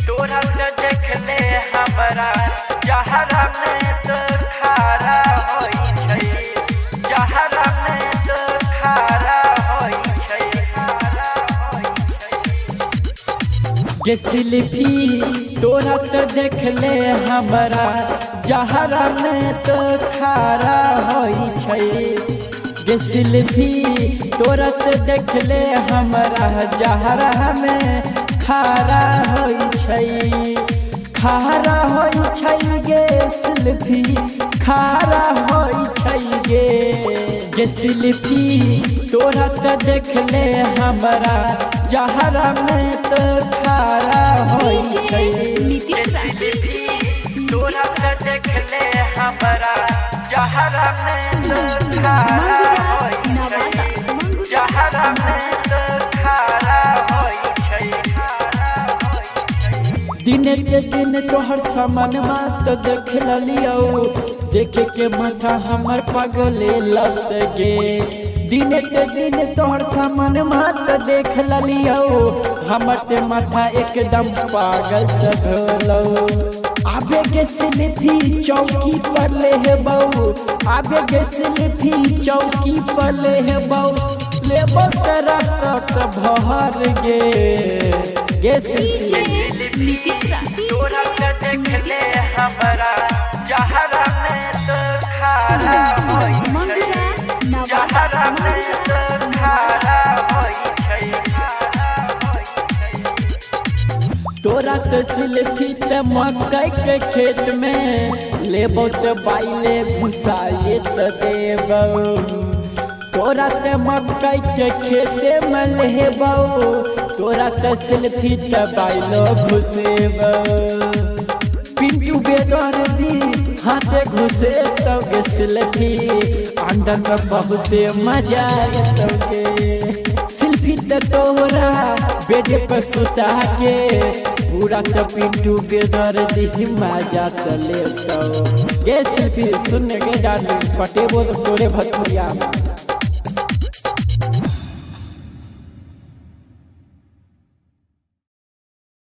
तोरा देख ले हमरा जहरा में तो खारा होई छै, जहरा में तो खारा होई छै, खारा होई छै। गे सिल्फी तोरा तो देख ले हमरा जहरा में तो खारा होई छै। गे सिल्फी तोरा तो देख ले हमरा जहरा में खारा होई छै, खारा होई छै गे सिल्फी, खारा होई छै गे सिल्फी तोरा तो देख ले हमरा जहरा में तो खारा होई छै। तोरा तो देख ले हमरा जहरा में तो खारा होई छै, जहरा में तो खारा होई छै, खारा होई छै। दिन के दिन तोहर सामान तो देख लियो, देखे के माथा हमर पगले लत गे। दिन के दिन तोहर सामान तो देख लियो, हमर ते माथा एकदम पागल भलो। आबे गे सिल्फी चौकी पर ले हे बहू, आबे गे सिल्फी चौकी पर ले हे बहू, लेबो तेरा तक भर गे सिल्फी। तोरा तो देख ले हमरा जहरा में तो खारा होई छै, जहरा में तो खारा होई छै, खारा होई छै। तोरा तो सिल्फी ते मकई के खेत में लेबो तो बाइले घुसाए तो देबो। तोरा ते मकई के खेत में लेबो, तोरा तो सिल्फी ते बाइलो घुसेबो। पिंटू बेदर्दी हाथे घुसे तो गे सिल्फी, अंडर में बहुते मजा तो गे सिल्फी ते तोरा बेड पर सुता के, पूरा तो पिंटू बेदर्दी मजा तो ले तो गे सिल्फी। सुन गे डाली पटेबो तो तोरे भतुरिया।